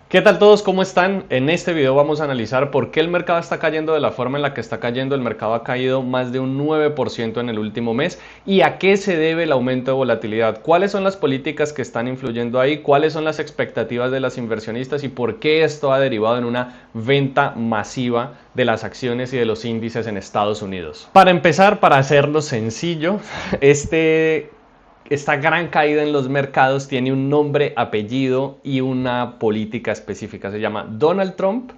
¿Qué tal todos? ¿Cómo están? En este video vamos a analizar por qué el mercado está cayendo de la forma en la que está cayendo. El mercado ha caído más de un 9% en el último mes y a qué se debe el aumento de volatilidad. ¿Cuáles son las políticas que están influyendo ahí? ¿Cuáles son las expectativas de los inversionistas y por qué esto ha derivado en una venta masiva de las acciones y de los índices en Estados Unidos? Para empezar, para hacerlo sencillo, esta gran caída en los mercados tiene un nombre, apellido y una política específica. Se llama Donald Trump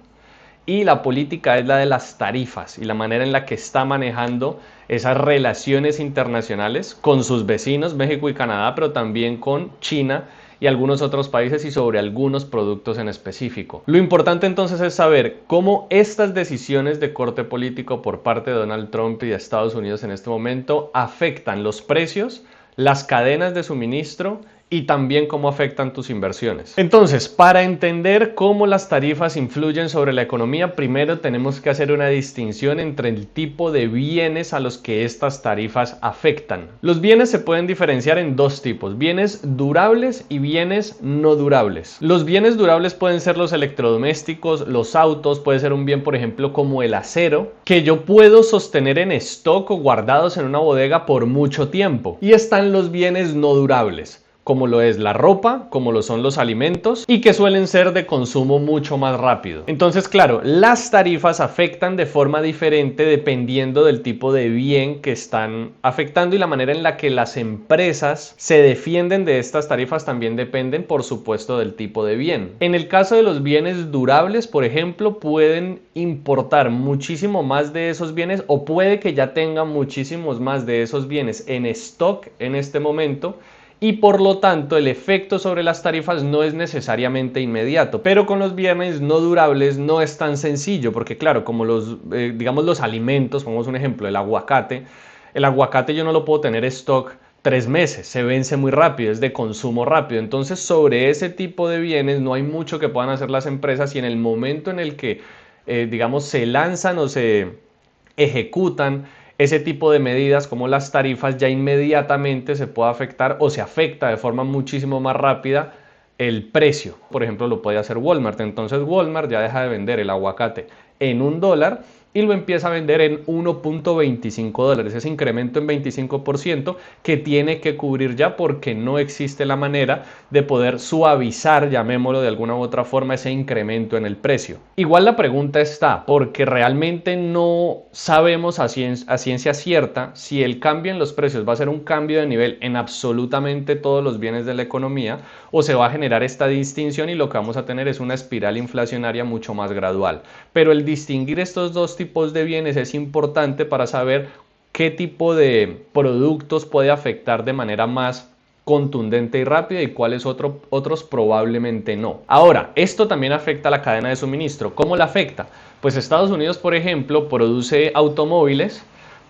y la política es la de las tarifas y la manera en la que está manejando esas relaciones internacionales con sus vecinos, México y Canadá, pero también con China y algunos otros países y sobre algunos productos en específico. Lo importante entonces es saber cómo estas decisiones de corte político por parte de Donald Trump y de Estados Unidos en este momento afectan los precios, las cadenas de suministro y también cómo afectan tus inversiones. Entonces, para entender cómo las tarifas influyen sobre la economía, primero tenemos que hacer una distinción entre el tipo de bienes a los que estas tarifas afectan. Los bienes se pueden diferenciar en dos tipos: bienes durables y bienes no durables. Los bienes durables pueden ser los electrodomésticos, los autos, puede ser un bien, por ejemplo, como el acero, que yo puedo sostener en stock o guardados en una bodega por mucho tiempo. Y están los bienes no durables, como lo es la ropa, como lo son los alimentos y que suelen ser de consumo mucho más rápido. Entonces, claro, las tarifas afectan de forma diferente dependiendo del tipo de bien que están afectando, y la manera en la que las empresas se defienden de estas tarifas también dependen, por supuesto, del tipo de bien. En el caso de los bienes durables, por ejemplo, pueden importar muchísimo más de esos bienes o puede que ya tengan muchísimos más de esos bienes en stock en este momento, y por lo tanto el efecto sobre las tarifas no es necesariamente inmediato. Pero con los bienes no durables no es tan sencillo, porque claro, como digamos los alimentos, pongamos un ejemplo, el aguacate yo no lo puedo tener stock 3 meses, se vence muy rápido, es de consumo rápido. Entonces, sobre ese tipo de bienes no hay mucho que puedan hacer las empresas, y en el momento en el que digamos se lanzan o se ejecutan ese tipo de medidas como las tarifas, ya inmediatamente se puede afectar o se afecta de forma muchísimo más rápida el precio. Por ejemplo, lo puede hacer Walmart. Entonces Walmart ya deja de vender el aguacate en $1 y lo empieza a vender en $1.25. Ese incremento en 25% que tiene que cubrir ya, porque no existe la manera de poder suavizar, llamémoslo de alguna u otra forma, ese incremento en el precio. Igual la pregunta está, porque realmente no sabemos a ciencia cierta si el cambio en los precios va a ser un cambio de nivel en absolutamente todos los bienes de la economía, o se va a generar esta distinción y lo que vamos a tener es una espiral inflacionaria mucho más gradual. Pero el distinguir estos dos tipos de bienes es importante para saber qué tipo de productos puede afectar de manera más contundente y rápida y cuáles otros probablemente no. Ahora, esto también afecta a la cadena de suministro. ¿Cómo la afecta? Pues Estados Unidos, por ejemplo, produce automóviles,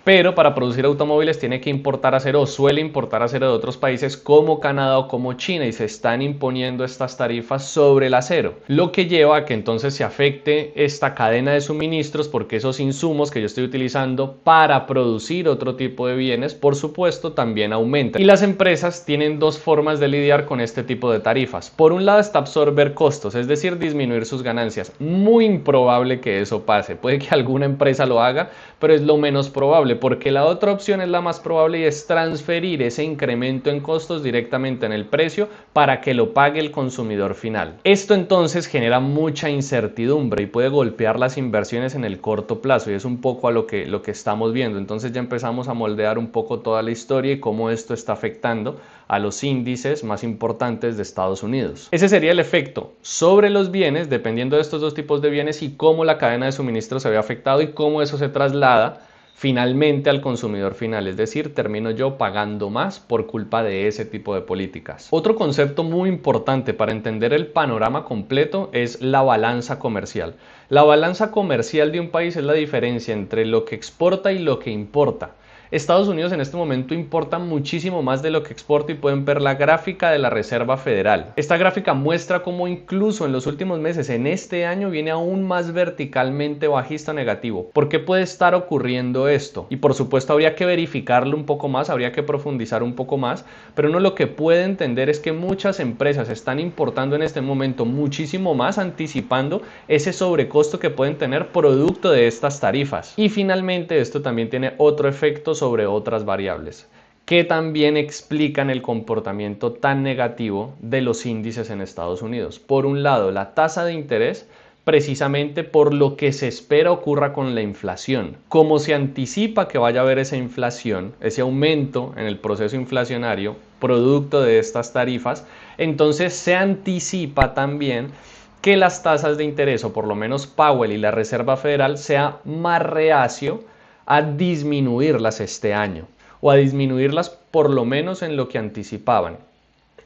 pero para producir automóviles tiene que importar acero o suele importar acero de otros países como Canadá o como China, y se están imponiendo estas tarifas sobre el acero, lo que lleva a que entonces se afecte esta cadena de suministros, porque esos insumos que yo estoy utilizando para producir otro tipo de bienes, por supuesto, también aumentan. Y las empresas tienen dos formas de lidiar con este tipo de tarifas. Por un lado está absorber costos, es decir, disminuir sus ganancias. Muy improbable que eso pase. Puede que alguna empresa lo haga, pero es lo menos probable, porque la otra opción es la más probable, y es transferir ese incremento en costos directamente en el precio para que lo pague el consumidor final. Esto entonces genera mucha incertidumbre y puede golpear las inversiones en el corto plazo, y es un poco a lo que estamos viendo. Entonces ya empezamos a moldear un poco toda la historia y cómo esto está afectando a los índices más importantes de Estados Unidos. Ese sería el efecto sobre los bienes, dependiendo de estos dos tipos de bienes, y cómo la cadena de suministro se ve afectado y cómo eso se traslada finalmente al consumidor final, es decir, termino yo pagando más por culpa de ese tipo de políticas. Otro concepto muy importante para entender el panorama completo es la balanza comercial. La balanza comercial de un país es la diferencia entre lo que exporta y lo que importa. Estados Unidos en este momento importa muchísimo más de lo que exporta y pueden ver la gráfica de la Reserva Federal. Esta gráfica muestra cómo incluso en los últimos meses, en este año, viene aún más verticalmente bajista negativo. ¿Por qué puede estar ocurriendo esto? Y por supuesto habría que verificarlo un poco más, habría que profundizar un poco más, pero uno lo que puede entender es que muchas empresas están importando en este momento muchísimo más, anticipando ese sobrecosto que pueden tener producto de estas tarifas. Y finalmente esto también tiene otro efecto sobre otras variables que también explican el comportamiento tan negativo de los índices en Estados Unidos. Por un lado, la tasa de interés, precisamente por lo que se espera ocurra con la inflación. Como se anticipa que vaya a haber esa inflación, ese aumento en el proceso inflacionario, producto de estas tarifas, entonces se anticipa también que las tasas de interés, o por lo menos Powell y la Reserva Federal, sea más reacio a disminuirlas este año, o a disminuirlas por lo menos en lo que anticipaban.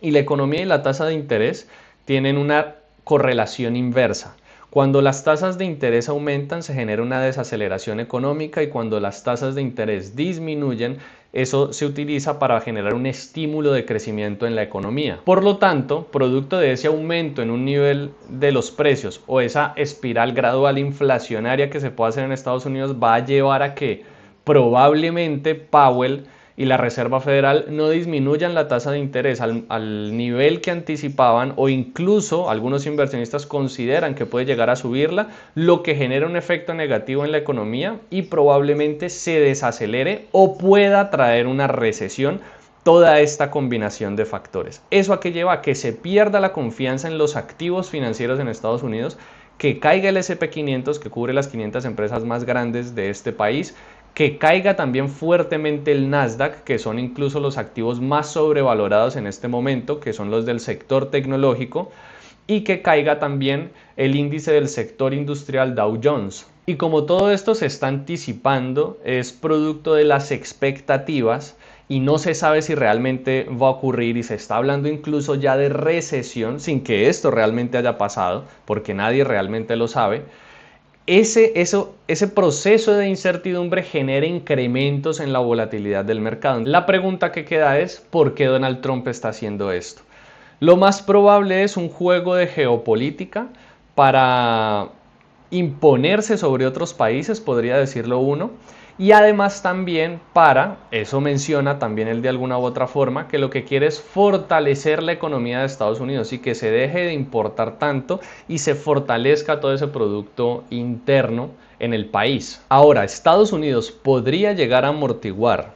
Y la economía y la tasa de interés tienen una correlación inversa. Cuando las tasas de interés aumentan, se genera una desaceleración económica, y cuando las tasas de interés disminuyen, eso se utiliza para generar un estímulo de crecimiento en la economía. Por lo tanto, producto de ese aumento en un nivel de los precios o esa espiral gradual inflacionaria que se puede hacer en Estados Unidos, va a llevar a que probablemente Powell y la Reserva Federal no disminuyan la tasa de interés al nivel que anticipaban, o incluso algunos inversionistas consideran que puede llegar a subirla, lo que genera un efecto negativo en la economía y probablemente se desacelere o pueda traer una recesión. Toda esta combinación de factores. ¿Eso a qué lleva? A que se pierda la confianza en los activos financieros en Estados Unidos, que caiga el S&P 500, que cubre las 500 empresas más grandes de este país, que caiga también fuertemente el Nasdaq, que son incluso los activos más sobrevalorados en este momento, que son los del sector tecnológico, y que caiga también el índice del sector industrial Dow Jones. Y como todo esto se está anticipando, es producto de las expectativas y no se sabe si realmente va a ocurrir, y se está hablando incluso ya de recesión sin que esto realmente haya pasado, porque nadie realmente lo sabe. Ese proceso de incertidumbre genera incrementos en la volatilidad del mercado. La pregunta que queda es, ¿por qué Donald Trump está haciendo esto? Lo más probable es un juego de geopolítica para imponerse sobre otros países, podría decirlo uno, y además también para, eso menciona también él de alguna u otra forma, que lo que quiere es fortalecer la economía de Estados Unidos y que se deje de importar tanto y se fortalezca todo ese producto interno en el país. Ahora, Estados Unidos podría llegar a amortiguar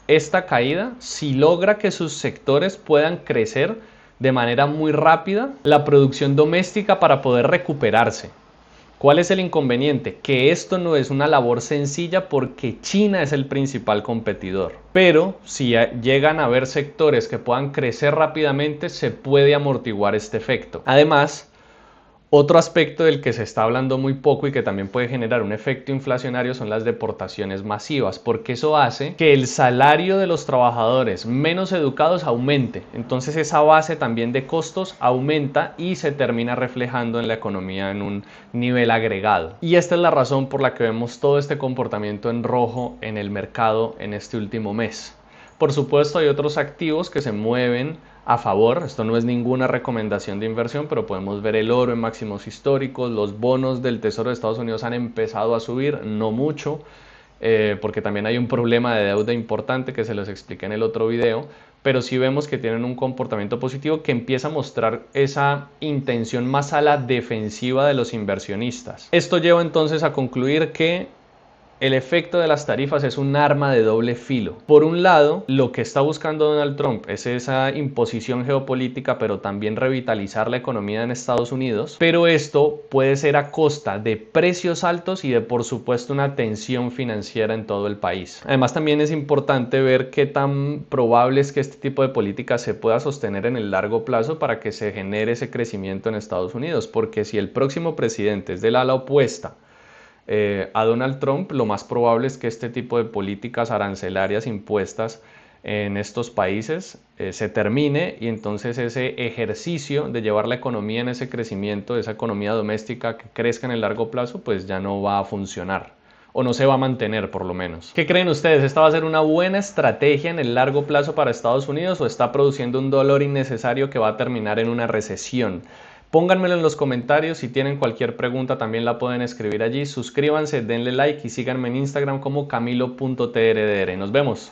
esta caída si logra que sus sectores puedan crecer de manera muy rápida la producción doméstica para poder recuperarse. ¿Cuál es el inconveniente? Que esto no es una labor sencilla porque China es el principal competidor. Pero si llegan a haber sectores que puedan crecer rápidamente, se puede amortiguar este efecto. Además, otro aspecto del que se está hablando muy poco y que también puede generar un efecto inflacionario son las deportaciones masivas, porque eso hace que el salario de los trabajadores menos educados aumente. Entonces esa base también de costos aumenta y se termina reflejando en la economía en un nivel agregado. Y esta es la razón por la que vemos todo este comportamiento en rojo en el mercado en este último mes. Por supuesto, hay otros activos que se mueven a favor. Esto no es ninguna recomendación de inversión, pero podemos ver el oro en máximos históricos. Los bonos del Tesoro de Estados Unidos han empezado a subir, no mucho, porque también hay un problema de deuda importante que se los expliqué en el otro video, pero sí vemos que tienen un comportamiento positivo que empieza a mostrar esa intención más a la defensiva de los inversionistas. Esto lleva entonces a concluir que el efecto de las tarifas es un arma de doble filo. Por un lado, lo que está buscando Donald Trump es esa imposición geopolítica, pero también revitalizar la economía en Estados Unidos. Pero esto puede ser a costa de precios altos y de, por supuesto, una tensión financiera en todo el país. Además, también es importante ver qué tan probable es que este tipo de política se pueda sostener en el largo plazo para que se genere ese crecimiento en Estados Unidos. Porque si el próximo presidente es del ala opuesta a Donald Trump, lo más probable es que este tipo de políticas arancelarias impuestas en estos países se termine, y entonces ese ejercicio de llevar la economía en ese crecimiento, esa economía doméstica que crezca en el largo plazo, pues ya no va a funcionar, o no se va a mantener por lo menos. ¿Qué creen ustedes? ¿Esta va a ser una buena estrategia en el largo plazo para Estados Unidos o está produciendo un dolor innecesario que va a terminar en una recesión? Pónganmelo en los comentarios, si tienen cualquier pregunta también la pueden escribir allí. Suscríbanse, denle like y síganme en Instagram como camilo.trdr. Nos vemos.